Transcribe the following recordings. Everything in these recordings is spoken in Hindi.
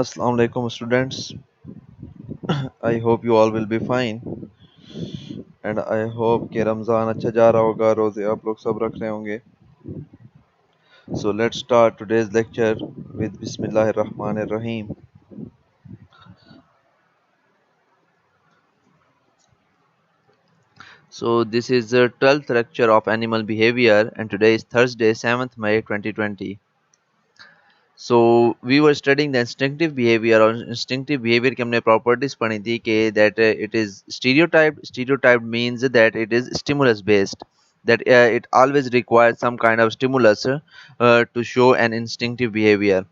Assalamu alaikum students. I hope you all will be fine and I hope कि रमज़ान अच्छा जा रहा होगा, रोज़े आप लोग सब रख रहे होंगे. So let's start today's lecture with Bismillahir Rahmanir Rahim. So this is the 12th lecture of animal behavior and today is Thursday 7th May 2020. So we were studying the instinctive behavior और instinctive behavior की हमने properties पढ़ी थी कि that it is stereotyped. Stereotyped means that it is stimulus based, that it always requires some kind of stimulus to show an instinctive behavior.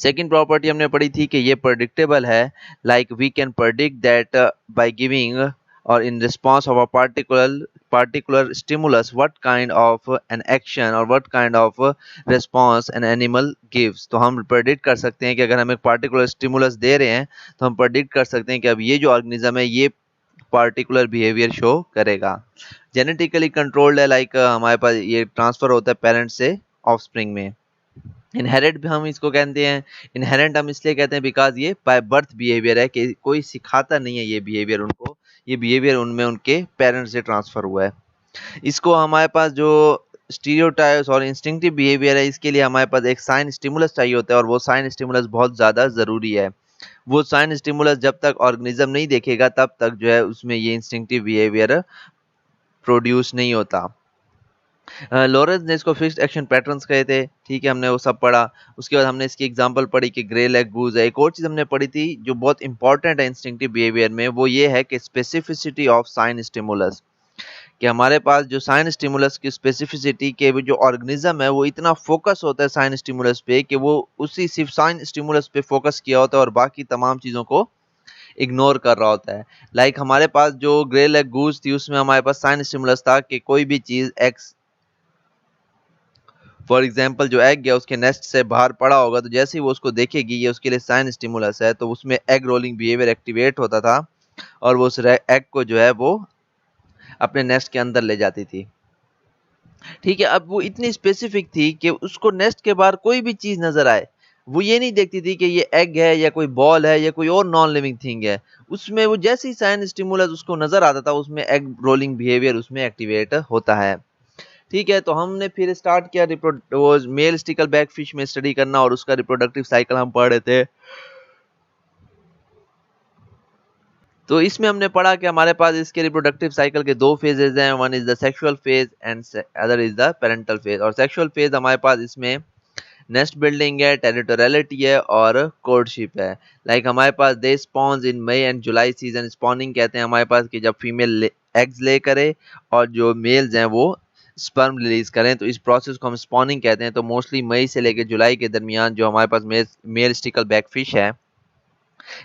Second property हमने पढ़ी थी कि ये predictable है, like we can predict that by giving or in response of a particular stimulus what kind of an action or what kind of response an animal gives. तो हम predict कर सकते हैं कि अगर हम एक particular stimulus दे रहे हैं तो हम predict कर सकते हैं कि अब ये जो organism है ये particular behavior show करेगा. Genetically controlled है, like हमारे पास ये transfer होता है parents से offspring में. इनहेरेंट भी हम इसको कहते हैं. इनहेरेंट हम इसलिए कहते हैं बिकॉज ये बाय बर्थ बिहेवियर है कि कोई सिखाता नहीं है ये बिहेवियर उनको, ये बिहेवियर उनमें उनके पेरेंट्स से ट्रांसफर हुआ है. इसको हमारे पास जो स्टीरियोटाइप्स और इंस्टिंक्टिव बिहेवियर है इसके लिए हमारे पास एक साइन स्टिमुलस चाहिए होता है और वो साइन स्टिमुलस बहुत ज़्यादा ज़रूरी है. वो साइन स्टिमुलस जब तक ऑर्गेनिज्म नहीं देखेगा तब तक जो है उसमें ये इंस्टिंक्टिव बिहेवियर प्रोड्यूस नहीं होता. लॉरेंस ने इसको फिक्स्ड एक्शन पैटर्न्स कहे थे. ठीक है, हमने वो सब पढ़ा. उसके बाद हमने इसकी एग्जांपल पढ़ी कि ग्रे लेग गूज है. एक और चीज़ हमने पढ़ी थी जो बहुत इंपॉर्टेंट है इंस्टिंक्टिव बिहेवियर में, वो ये है कि स्पेसिफिसिटी ऑफ साइन स्टिमुलस. कि हमारे पास जो साइन स्टिमुलस की स्पेसिफिसिटी के जो ऑर्गेनिज्म है वो इतना फोकस होता है साइन स्टिमुलस पे कि वो उसी सिर्फ साइन स्टिमुलस पे फोकस किया होता है और बाकी तमाम चीज़ों को इग्नोर कर रहा होता है. लाइक हमारे पास जो ग्रे लेग गूज थी उसमें हमारे पास साइन स्टिमुलस था कि कोई भी चीज़ एक्स, फॉर एग्जाम्पल जो एग है उसके नेस्ट से बाहर पड़ा होगा तो जैसे ही वो उसको देखेगी ये उसके लिए साइन स्टिमुलस है, तो उसमें एग रोलिंग बिहेवियर एक्टिवेट होता था और वो उस एग को जो है वो अपने नेस्ट के अंदर ले जाती थी. ठीक है, अब वो इतनी स्पेसिफिक थी कि उसको नेस्ट के बाहर कोई भी चीज नजर आए वो ये नहीं देखती थी कि ये एग है या कोई बॉल है या कोई और नॉन लिविंग थिंग है. उसमें वो जैसे ही साइन स्टिमुलस उसको नजर आता था उसमें एग रोलिंग बिहेवियर उसमें एक्टिवेट होता है. ठीक है, तो हमने फिर स्टार्ट किया वो मेल स्टिकल बैक फिश में स्टडी करना और उसका रिप्रोडक्टिव साइकिल हम पढ़ रहे थे. तो इसमें हमने पढ़ा कि हमारे पास इसके रिप्रोडक्टिव साइकिल के दो फेजेज हैं. One is the sexual phase and other is the parental phase. और सेक्सुअल फेज हमारे पास इसमें नेस्ट बिल्डिंग है, टेरिटोरियलिटी है और कोर्टशिप है. लाइक हमारे पास they spawns in May and July season. Spawning कहते हैं हमारे पास कि जब फीमेल एग्स ले करे और जो मेल्स हैं वो स्पर्म रिलीज करें, तो इस प्रोसेस को हम स्पॉनिंग कहते हैं. तो मोस्टली मई से लेकर जुलाई के दरमियान जो हमारे पास मेल स्टिकल बैक फिश है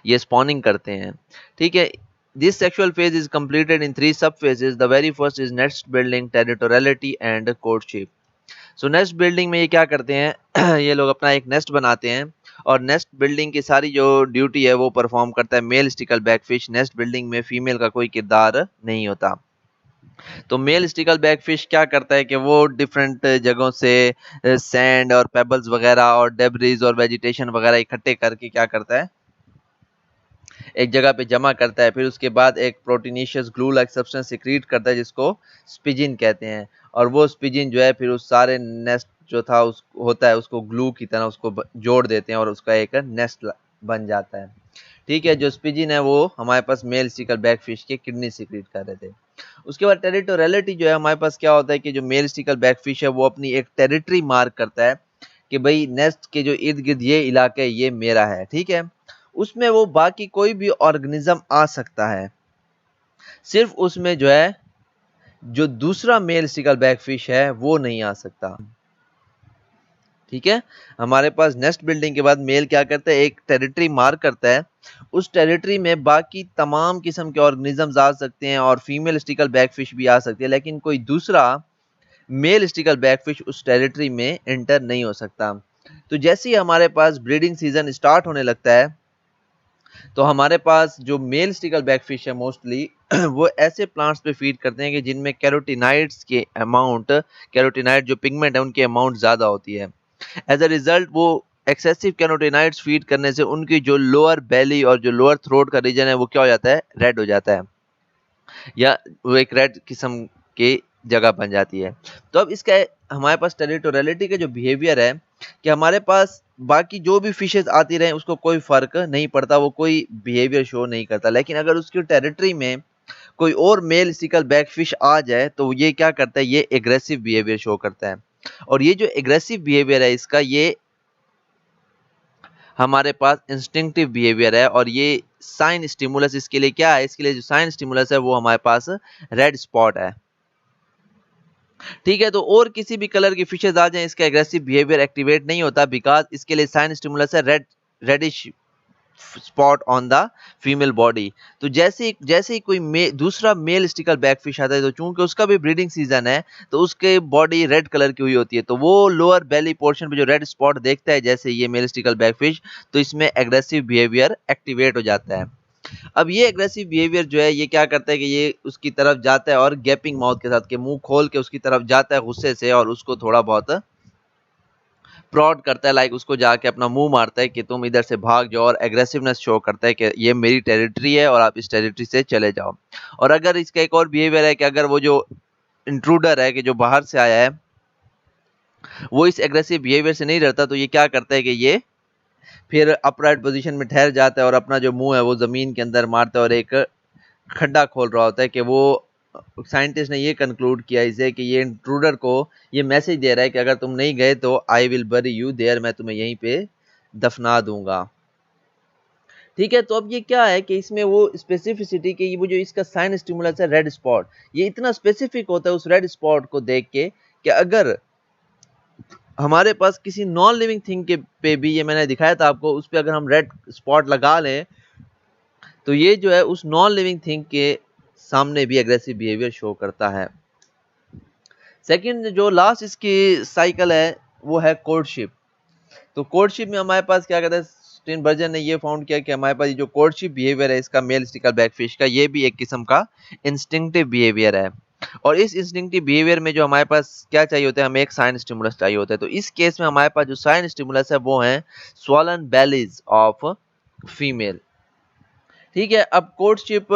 ये स्पॉनिंग करते हैं. ठीक है, this sexual phase is completed in 3 सब phases. The very first is nest building, territoriality and courtship. So nest building में ये क्या करते हैं ये लोग अपना एक नेस्ट बनाते हैं और नेस्ट बिल्डिंग की सारी जो ड्यूटी है वो परफॉर्म करता है मेल स्टिकल बैकफिश. नेस्ट बिल्डिंग में फीमेल का कोई किरदार नहीं होता. तो मेल स्टिकल बैकफिश क्या करता है कि वो डिफरेंट जगहों से सैंड और पेबल्स वगैरह और डेब्रिज और वेजिटेशन वगैरह इकट्ठे करके क्या करता है एक जगह पे जमा करता है. फिर उसके बाद एक proteinaceous glue like substance secrete करता है जिसको स्पिजिन कहते हैं. और वो स्पिजिन जो है फिर उस सारे नेस्ट जो था उस होता है उसको ग्लू की तरह उसको जोड़ देते हैं और उसका एक नेस्ट बन जाता है. ठीक है, जो स्पिजिन है वो हमारे पास मेल स्टिकल बैकफिश के किडनी सिक्रीट कर रहे थे. उसके बाद टेरिटोरियलिटी जो है हमारे पास क्या होता है कि जो मेल स्टिकल बैकफिश है वो अपनी एक टेरिटरी मार्क करता है कि भाई नेस्ट के जो इर्द गिर्द ये इलाका है ये मेरा है. ठीक है, उसमें वो बाकी कोई भी ऑर्गेनिज्म आ सकता है, सिर्फ उसमें जो है जो दूसरा मेल स्टिकल बैकफिश है वो नहीं आ सकता. ठीक है, हमारे पास नेस्ट बिल्डिंग के बाद मेल क्या करता है एक टेरिटरी मार्क करता है. उस टेरिटरी में बाकी तमाम किस्म के ऑर्गेनिजम्स आ सकते हैं और फीमेल स्टिकल बैकफिश भी आ सकती है, लेकिन कोई दूसरा मेल स्टिकल बैकफिश उस टेरिटरी में एंटर नहीं हो सकता. तो जैसे ही हमारे पास ब्रीडिंग सीजन स्टार्ट होने लगता है तो हमारे पास जो मेल स्टिकल बैकफिश है मोस्टली वो ऐसे प्लांट्स पे फीड करते हैं कि जिनमें कैरोटीनाइड्स के अमाउंट, कैरोटीनाइड जो पिगमेंट है उनकी अमाउंट ज़्यादा होती है. एज अ रिजल्ट वो एक्सेसिव कैरोटीनॉइड्स फीड करने से उनकी जो लोअर बेली और जो लोअर थ्रोट का रीजन है वो क्या हो जाता है, रेड हो जाता है, या वो एक रेड किस्म की जगह बन जाती है। तो अब इसका हमारे पास टेरिटोरियलिटी का जो बिहेवियर है कि हमारे पास बाकी जो भी फिशेस आती रहे उसको कोई फर्क नहीं पड़ता, वो कोई बिहेवियर शो नहीं करता, लेकिन अगर उसकी टेरिटरी में कोई और मेल स्टिकल बैक फिश आ जाए तो ये क्या करता है, ये एग्रेसिव बिहेवियर शो करता है। और ये जो एग्रेसिव बिहेवियर है इसका, ये हमारे पास इंस्टिंक्टिव बिहेवियर है, और ये साइन स्टिमुलस इसके लिए क्या है, इसके लिए जो साइन स्टिमुलस है वो हमारे पास रेड स्पॉट है। ठीक है, तो और किसी भी कलर की फिशेज आ जाएं इसका एग्रेसिव बिहेवियर एक्टिवेट नहीं होता, बिकॉज इसके लिए साइन स्टिमुलस है reddish spot on the female body. तो जैसे ही कोई दूसरा मेल स्टिकल बैकफिश आता है, तो चूंकि उसका भी ब्रीडिंग सीजन है तो उसके बॉडी रेड कलर की हुई होती है, तो वो लोअर बेली पोर्शन पे जो रेड स्पॉट देखता है जैसे ये मेल स्टिकल बैकफिश, तो इसमें एग्रेसिव बिहेवियर एक्टिवेट हो जाता है। अब ये एग्रेसिव बिहेवियर जो है ये क्या करता है कि ये उसकी तरफ जाता है और गैपिंग माउथ के साथ के मुंह खोल के उसकी तरफ जाता है गुस्से से, और उसको थोड़ा बहुत प्रॉड करता है, लाइक उसको जाके अपना मुंह मारता है कि तुम इधर से भाग जाओ, और एग्रेसिवनेस शो करता है कि ये मेरी टेरिटरी है और आप इस टेरिटरी से चले जाओ। और अगर इसका एक और बिहेवियर है कि अगर वो जो इंट्रूडर है कि जो बाहर से आया है वो इस एग्रेसिव बिहेवियर से नहीं डरता, तो ये क्या करता है कि ये फिर अपराइट पोजीशन में ठहर जाता है और अपना जो मुंह है वो जमीन के अंदर मारता है और एक खड्डा खोल रहा होता है कि वो साइंटिस्ट ने ये कंक्लूड किया इसे कि ये इंट्रूडर को ये मैसेज दे रहा है कि अगर तुम नहीं गए तो आई विल बरी यू देयर, मैं तुम्हें यहीं पे दफना दूंगा। ठीक है, तो अब ये क्या है कि इसमें वो स्पेसिफिसिटी कि वो जो इसका साइन स्टिमुलस है रेड स्पॉट, ये इतना स्पेसिफिक होता है उस रेड स्पॉट को देख के कि अगर हमारे पास किसी नॉन लिविंग थिंग के पे भी, ये मैंने दिखाया था आपको, उस पे अगर हम रेड स्पॉट लगा लें तो ये जो है उस नॉन लिविंग थिंग के सामने भी एग्रेसिव बिहेवियर शो करता है। सेकंड जो लास्ट इसकी साइकिल है वो है कोर्टशिप। तो कोर्टशिप में हमारे पास क्या कहते हैं, स्टीनबर्जर ने ये फाउंड किया कि हमारे पास ये जो कोर्टशिप बिहेवियर है इसका मेल स्टिकल बैकफिश का, ये भी एक किस्म का इंस्टिंक्टिव बिहेवियर है। और इस इंस्टिंक्टिव बिहेवियर में जो हमारे पास क्या चाहिए होता है, हमें एक साइन स्टिमुलस चाहिए होता है। तो इस केस में हमारे पास जो साइन स्टिमुलस है वो है स्वॉलन बेलीज ऑफ फीमेल। ठीक है, अब कोर्टशिप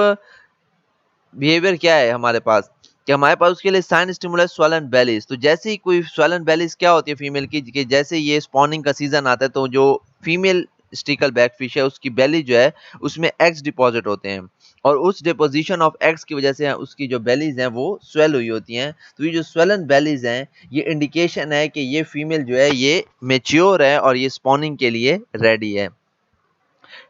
बिहेवियर क्या है हमारे पास कि हमारे पास उसके लिए साइन स्टिमुलस स्वॉलन बेलीज। तो जैसे ही कोई स्वॉलन बेलीज क्या होती है फीमेल की, कि जैसे ये स्पॉनिंग का सीजन आता है तो जो फीमेल स्टिकल बैकफिश है उसकी बेली जो है उसमें एग्स डिपॉजिट होते हैं, और उस डिपोजिशन ऑफ एग्स की वजह से उसकी जो बेलीज हैं वो स्वेल हुई होती हैं। तो ये जो स्वेलन बेलीज हैं ये इंडिकेशन है कि ये फीमेल जो है ये मेच्योर है और ये स्पॉनिंग के लिए रेडी है।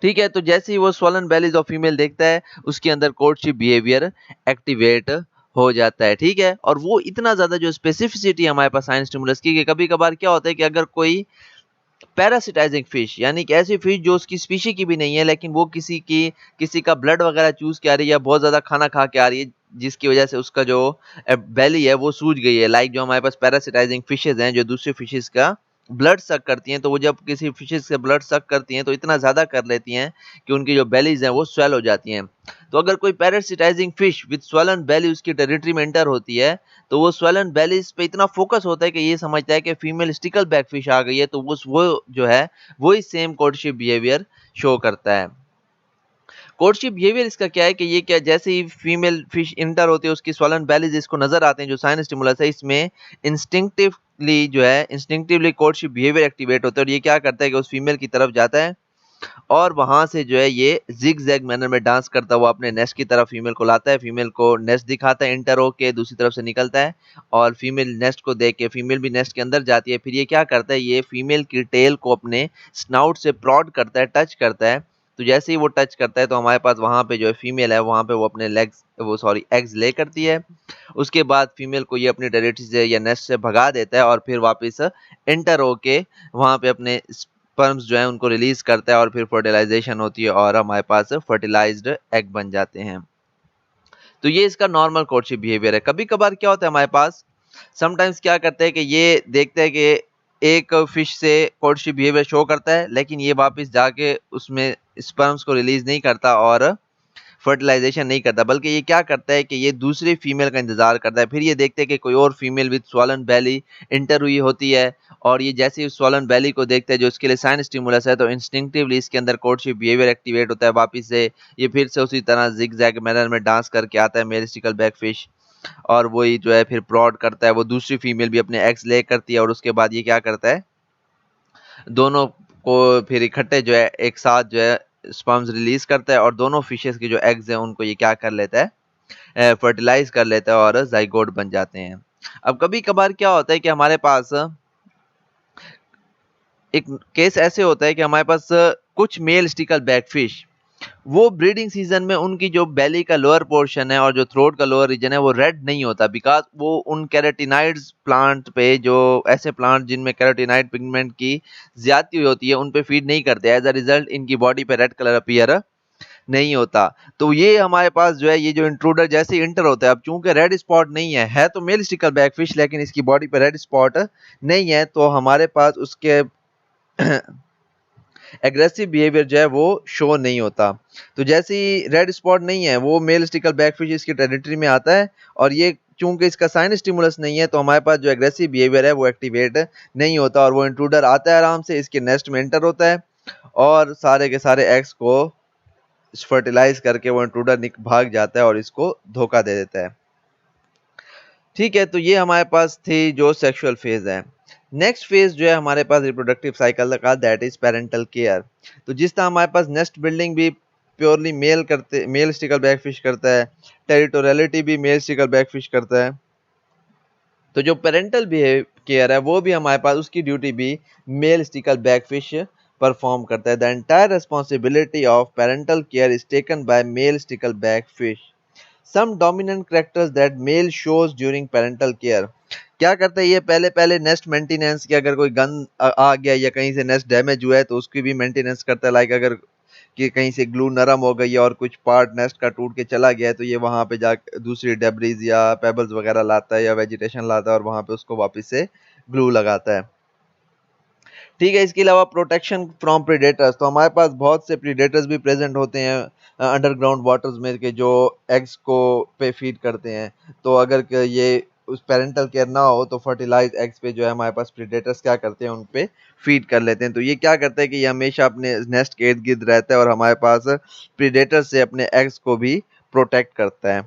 ठीक है, तो जैसे ही वो स्वॉलन बेलीज ऑफ फीमेल देखता है उसके अंदर कोर्टशिप बिहेवियर एक्टिवेट हो जाता है। ठीक है, और वो इतना ज्यादा जो स्पेसिफिसिटी हमारे पास साइन स्टिमुलस की, कभी कभार क्या होता है कि अगर कोई पैरासिटाइजिंग फिश, यानी कि ऐसी फिश जो उसकी स्पीशी की भी नहीं है लेकिन वो किसी का ब्लड वगैरह चूस के आ रही है या बहुत ज्यादा खाना खा के आ रही है, जिसकी वजह से उसका जो बेली है वो सूज गई है, लाइक जो हमारे पास पैरासिटाइजिंग फिशेज हैं जो दूसरी फिशेज का ब्लड सक करती हैं, तो वो जब किसी फिशेज से ब्लड सक करती हैं तो इतना ज्यादा कर लेती हैं कि उनकी जो बेलीज हैं वो स्वेल हो जाती हैं। तो अगर कोई पैरासिटाइजिंग फिश विद स्वेलन बेली उसकी टेरिटरी में एंटर होती है तो वो स्वेलन बेलीज पे इतना फोकस होता है कि ये समझता है कि फीमेल स्टिकल बैकफिश आ गई है, तो वो जो है वही सेम कोर्टशिप बिहेवियर शो करता है। कोर्टशिप बिहेवियर इसका क्या है कि ये क्या, जैसे ही फीमेल फिश इंटर होती है उसकी स्वॉलन बेलीज इसको नजर आते हैं जो साइन स्टिमुलस है, इसमें इंस्टिंक्टिवली कोर्टशिप बिहेवियर एक्टिवेट होता है, और ये क्या करता है कि उस फीमेल की तरफ जाता है और वहां से जो है ये जिग जैग मैनर में डांस करता हुआ अपने नेस्ट की तरफ फीमेल को लाता है, फीमेल को नेस्ट दिखाता है, इंटर होके दूसरी तरफ से निकलता है और फीमेल नेस्ट को देख के फीमेल भी नेस्ट के अंदर जाती है। फिर ये क्या करता है, ये फीमेल की टेल को अपने स्नाउट से प्रॉड करता है, टच करता है। तो जैसे ही वो टच करता है तो हमारे पास वहां पे जो है फीमेल है वहां पे वो अपने एग्स ले करती है। उसके बाद फीमेल को ये अपनी टेरिटरी से या नेस्ट से भगा देता है और फिर वापस एंटर होके वहां पे अपने स्पर्म्स जो है उनको रिलीज करता है और फिर फर्टिलाइजेशन होती है और हमारे पास फर्टिलाइज्ड एग बन जाते हैं। तो ये इसका नॉर्मल कोर्टशिप बिहेवियर है। कभी कभार क्या होता है हमारे पास, समटाइम्स क्या करते हैं कि ये देखते हैं कि एक फिश से कोर्टशिप बिहेवियर शो करता है लेकिन ये वापस जाके उसमें स्पर्म्स को रिलीज नहीं करता और फर्टिलाइजेशन नहीं करता, बल्कि ये क्या करता है कि ये दूसरी फीमेल का इंतजार करता है। फिर ये देखते हैं कि कोई और female with swollen belly enter हुई होती है, और ये जैसे ही स्वॉलन बेली को देखते हैं जो इसके लिए साइन स्टिमुलस है, तो इंस्टिंक्टिवली इसके अंदर कोर्टशिप बिहेवियर एक्टिवेट होता है वापस से। ये फिर से उसी तरह जिग जैग मैनर में डांस करके आता है मेल स्टिकल बैक फिश, और वही जो है फिर प्रॉड करता है, वो दूसरी फीमेल भी अपने एग्स ले करती है, और उसके बाद ये क्या करता है, दोनों को फिर इकट्ठे जो है एक साथ जो है स्पर्म्स रिलीज करता है, और दोनों फिशेस के जो एग्स हैं उनको ये क्या कर लेता है, फर्टिलाइज कर लेता है और जाइगोट बन जाते हैं। अब कभी कभार क्या होता है कि हमारे पास एक केस ऐसे होता है कि हमारे पास कुछ मेल स्टिकल बैकफिश, वो ब्रीडिंग सीजन में उनकी जो बेली का लोअर पोर्शन है और जो थ्रोट का लोअर रीजन है वो रेड नहीं होता, बिकॉज वो उन कैरोटीनाइड्स प्लांट पे, जो ऐसे प्लांट जिनमें कैरोटीनाइड पिगमेंट की ज्यादती हुई होती है, उन पे फीड नहीं करते। एज अ रिजल्ट इनकी बॉडी पे रेड कलर अपीयर नहीं होता। तो ये हमारे पास जो है ये जो इंट्रूडर जैसे ही इंटर होता है, अब चूंकि रेड स्पॉट नहीं है तो मेल स्टिकल बैकफिश, लेकिन इसकी बॉडी पे रेड स्पॉट नहीं है, तो हमारे पास उसके एग्रेसिव बिहेवियर जो है वो शो नहीं होता। तो जैसे ही रेड स्पॉट नहीं है, वो मेल स्टिकल बैकफिश इसकी टेरिटरी में आता है, और ये चूंकि इसका साइन स्टिमुलस नहीं है, तो हमारे पास जो एग्रेसिव बिहेवियर है वो एक्टिवेट नहीं होता, और वो इंट्रूडर आता है आराम से इसके नेस्ट में एंटर होता है, और सारे के सारे एग्स को फर्टिलाइज करके वो इंट्रूडर भाग जाता है और इसको धोखा दे देता है। ठीक है, तो ये हमारे पास थी जो सेक्सुअल फेज है। नेक्स्ट फेज जो है हमारे पास रिप्रोडक्टिव साइकिल का, दैट इज पेरेंटल केयर। तो जिस तरह हमारे पास नेस्ट बिल्डिंग भी प्योरली मेल स्टिकल बैकफिश करता है, टेरिटोरियलिटी भी मेल स्टिकल बैकफिश करता है, तो जो पेरेंटल केयर है वो भी हमारे पास उसकी ड्यूटी भी मेल स्टिकल बैकफिश परफॉर्म करता है। The entire responsibility of parental care is taken by male stickle back fish. Some dominant characters that male shows during parental care. क्या करता है ये, पहले पहले नेस्ट मेंटेनेंस की, अगर कोई गन आ गया या कहीं से नेस्ट डैमेज हुआ है तो उसकी भी मेंटेनेंस करता है। लाइक अगर कि कहीं से ग्लू नरम हो गई है और कुछ पार्ट नेस्ट का टूट के चला गया है, तो ये वहां पे जा दूसरी डेब्रीज या पेबल्स वगैरह लाता है या वेजिटेशन लाता है और वहां पे उसको वापस से ग्लू लगाता है। ठीक है, इसके अलावा प्रोटेक्शन फ्रॉम प्रीडेटर्स, तो हमारे पास बहुत से प्रीडेटर्स भी प्रेजेंट होते हैं अंडरग्राउंड वाटर्स में, के जो एग्स को पे फीड करते हैं। तो अगर ये उस पेरेंटल केयर ना हो तो फर्टिलाइज एग्स पे जो है हमारे पास प्रीडेटर्स क्या करते हैं, उन पे फीड कर लेते हैं। तो ये क्या करता है कि ये हमेशा अपने नेस्ट के इर्द गिर्द रहता है और हमारे पास प्रीडेटर से अपने एग्स को भी प्रोटेक्ट करता है।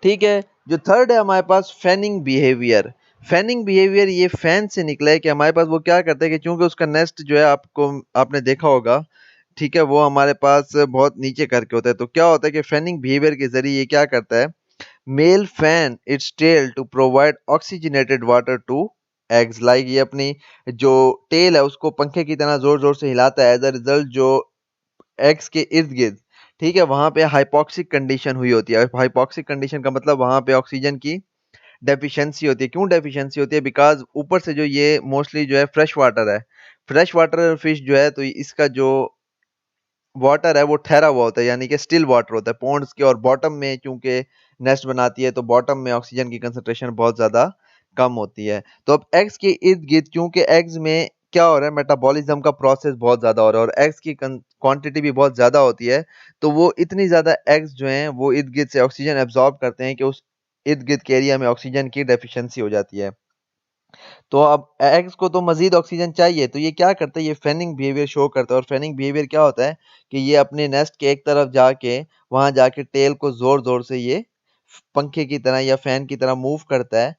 ठीक है, जो थर्ड है हमारे पास फैनिंग बिहेवियर। फैनिंग बिहेवियर ये फैन से निकला है कि हमारे पास वो क्या करता है कि चूंकि उसका नेस्ट जो है आपने देखा होगा, ठीक है, वो हमारे पास बहुत नीचे करके होता है। तो क्या होता है कि फैनिंग बिहेवियर के जरिए ये क्या करता है, male fan its tail to provide oxygenated water to eggs. Like ये अपनी जो टेल है उसको पंखे की तरह जोर जोर से हिलाता है। एज अ रिजल्ट जो एग्स के इर्द गिर्द, ठीक है, वहां पे हाइपोक्सिक कंडीशन हुई होती है। हाइपोक्सिक कंडीशन का मतलब वहां पे ऑक्सीजन की डेफिशिएंसी होती है। क्यों डेफिशिएंसी होती है, बिकॉज ऊपर से जो ये मोस्टली जो है फ्रेश वाटर है, फ्रेश वाटर फिश जो है, तो इसका जो वाटर है वो ठहरा हुआ होता है, यानी कि स्टिल वाटर होता है पॉन्ड्स के, और बॉटम में चूंकि नेस्ट बनाती है तो बॉटम में ऑक्सीजन की कंसंट्रेशन बहुत ज्यादा कम होती है। तो अब एग्स के इर्द गिर्द, क्योंकि एग्स में क्या हो रहा है, मेटाबॉलिज्म का प्रोसेस बहुत ज्यादा हो रहा है और एग्स की क्वांटिटी भी बहुत ज्यादा होती है, तो वो इतनी ज्यादा एग्स जो हैं वो इर्द गिर्द से ऑक्सीजन एब्जॉर्ब करते हैं कि उस इर्द गिर्द के एरिया में ऑक्सीजन की डेफिशिएंसी हो जाती है। तो अब एग्स को तो मजीद ऑक्सीजन चाहिए, तो ये क्या करता है, ये फैनिंग बिहेवियर शो करता है। और फैनिंग बिहेवियर क्या होता है कि ये अपने नेस्ट के एक तरफ जाके वहां जाके टेल को जोर जोर से ये पंखे की तरह या फैन की तरह मूव करता है,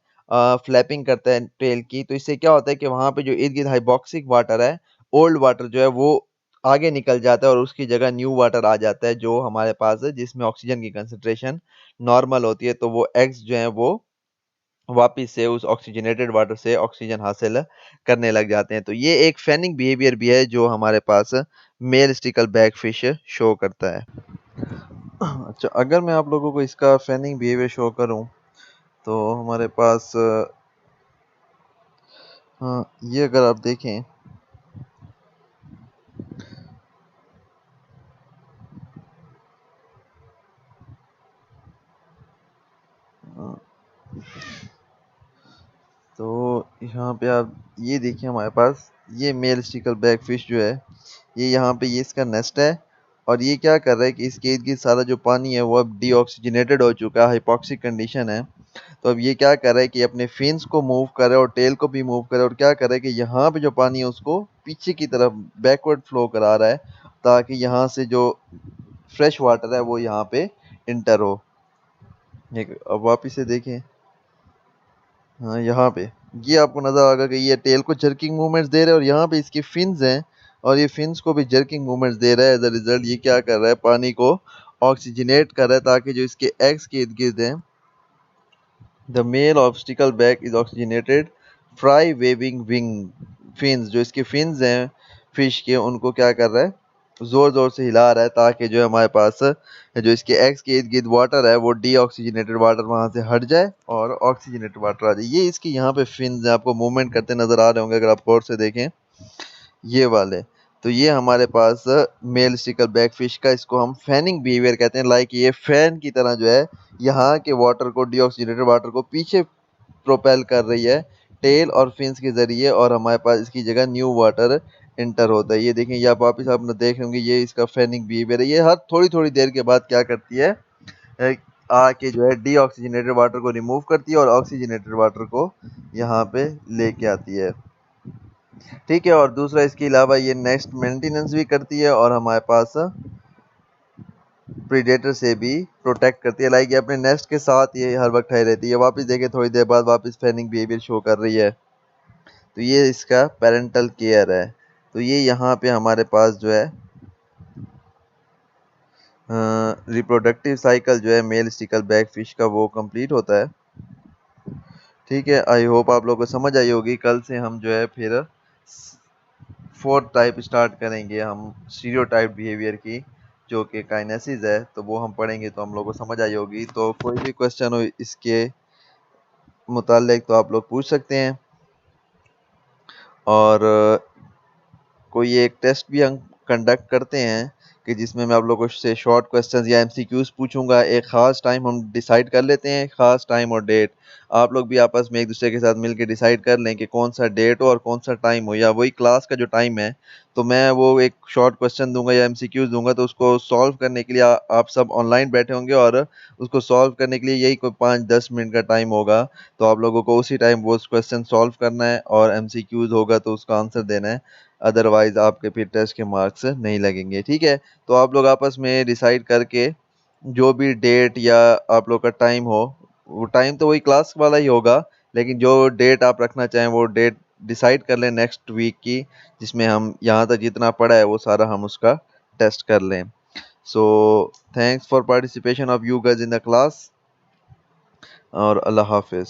फ्लैपिंग करता है टेल की। तो इससे क्या होता है कि वहां पे जो इर्द गिर्द हाइपोक्सिक वाटर है, ओल्ड वाटर जो है वो आगे निकल जाता है और उसकी जगह न्यू वाटर आ जाता है जो हमारे पास है, जिसमें ऑक्सीजन की कंसेंट्रेशन नॉर्मल होती है। तो वो एग्स जो है वो वापिस से उस ऑक्सीजनेटेड वाटर से ऑक्सीजन हासिल करने लग जाते हैं। तो ये एक फैनिंग बिहेवियर भी है जो हमारे पास मेल स्टिकल बैकफिश शो करता है। अच्छा, अगर मैं आप लोगों को इसका फैनिंग बिहेवियर शो करूं, तो हमारे पास हाँ, ये अगर आप देखें, हाँ, तो यहाँ पे आप ये देखिए, हमारे पास ये मेल स्टिकल बैकफिश जो है, ये यहाँ पे ये इसका नेस्ट है, और ये क्या कर रहा है कि इसके इर्द गिर्द सारा जो पानी है वो अब डीऑक्सीजनेटेड हो चुका है, हाइपॉक्सिक कंडीशन है। तो अब ये क्या कर रहा है कि अपने फिन्स को मूव कर रहा है और टेल को भी मूव कर रहा है, और क्या कर रहा है कि यहाँ पे जो पानी है उसको पीछे की तरफ बैकवर्ड फ्लो करा रहा है, ताकि यहाँ से जो फ्रेश वाटर है वो यहाँ पे इंटर हो। एक अब वापिस से देखें, हाँ यहाँ पे ये आपको नजर आएगा कि ये टेल को जर्किंग मूवमेंट्स दे रहा है और यहाँ पे इसकी फिन्स हैं और ये फिन्स को भी जर्किंग मूवमेंट्स दे रहा है। एज अ रिजल्ट ये क्या कर रहा है, पानी को ऑक्सीजनेट कर रहा है, ताकि जो इसके एग्स के इर्द गिर्द हैं, the male obstacle back is oxygenated, fry waving wing fins, जो इसके फिन्स हैं फिश के, उनको क्या कर रहा है, जोर जोर से हिला रहा है, ताकि जो है हमारे पास जो इसके एग्स के इर्द गिर्द वाटर है वो डीऑक्सीजनेटेड वाटर वहां से हट जाए और ऑक्सीजनेटेड वाटर आ जाए। ये इसके यहाँ पे फिन्स हैं, आपको मूवमेंट करते नजर आ रहे होंगे अगर आप गौर से देखें, ये वाले। तो ये हमारे पास मेल स्टिकल बैक फिश का, इसको हम फैनिंग बिहेवियर कहते हैं। लाइक ये फैन की तरह जो है यहाँ के वाटर को, डीऑक्सीजनेटेड वाटर को पीछे प्रोपेल कर रही है टेल और फिन्स के जरिए, और हमारे पास इसकी जगह न्यू वाटर इंटर होता है। ये देखें, ये आप वापिस आप देख रहे होंगे, ये इसका फैनिंग बिहेवियर है। ये हर थोड़ी थोड़ी देर के बाद क्या करती है, अ, आके जो है डीऑक्सीजनेटेड वाटर को रिमूव करती है और ऑक्सीजनेटेड वाटर को यहाँ पे लेके आती है। ठीक है, और दूसरा इसके अलावा ये नेस्ट मेंटेनेंस भी करती है और हमारे पास प्रीडेटर से भी प्रोटेक्ट करती है। लाइक ये अपने नेस्ट के साथ ये हर वक्त ठहरी रहती है। वापस देखें, थोड़ी देर बाद वापस फैनिंग बिहेवियर शो कर रही है। तो ये इसका पेरेंटल केयर है। तो ये यहाँ पे हमारे पास जो है रिप्रोडक्टिव साइकिल जो है मेल स्टिकल बैक फिश का वो कंप्लीट होता है। ठीक है, आई होप आप लोगों को समझ आई होगी। कल से हम जो है फिर फोर्थ टाइप स्टार्ट करेंगे हम, स्टीरियोटाइप बिहेवियर की, जो कि काइनेसिस है। तो वो हम पढ़ेंगे, तो हम लोगों को समझ आई होगी। तो कोई भी क्वेश्चन हो इसके मुताल्लिक तो आप लोग पूछ सकते हैं। और कोई एक टेस्ट भी हम कंडक्ट करते हैं कि जिसमें मैं आप लोगों से शॉर्ट क्वेश्चंस या एमसीक्यूज पूछूंगा। एक ख़ास टाइम हम डिसाइड कर लेते हैं, ख़ास टाइम और डेट। आप लोग भी आपस में एक दूसरे के साथ मिलकर डिसाइड कर लें कि कौन सा डेट हो और कौन सा टाइम हो, या वही क्लास का जो टाइम है। तो मैं वो एक शॉर्ट क्वेश्चन दूंगा या एमसीक्यूज दूंगा, तो उसको सॉल्व करने के लिए आप सब ऑनलाइन बैठे होंगे और उसको सॉल्व करने के लिए यही कोई 5-10 मिनट का टाइम होगा। तो आप लोगों को उसी टाइम वो क्वेश्चन सॉल्व करना है और एमसीक्यूज होगा तो उसका आंसर देना है। अदरवाइज आपके फिर टेस्ट के मार्क्स नहीं लगेंगे। ठीक है, तो आप लोग आपस में डिसाइड करके जो भी डेट या आप लोग का टाइम हो, वो टाइम तो वही क्लास वाला ही होगा, लेकिन जो डेट आप रखना चाहें वो डेट डिसाइड कर लें नेक्स्ट वीक की, जिसमें हम यहाँ तक जितना पढ़ा है वो सारा हम उसका टेस्ट कर लें। So thanks for participation of you guys in the class, और अल्लाह हाफिज़।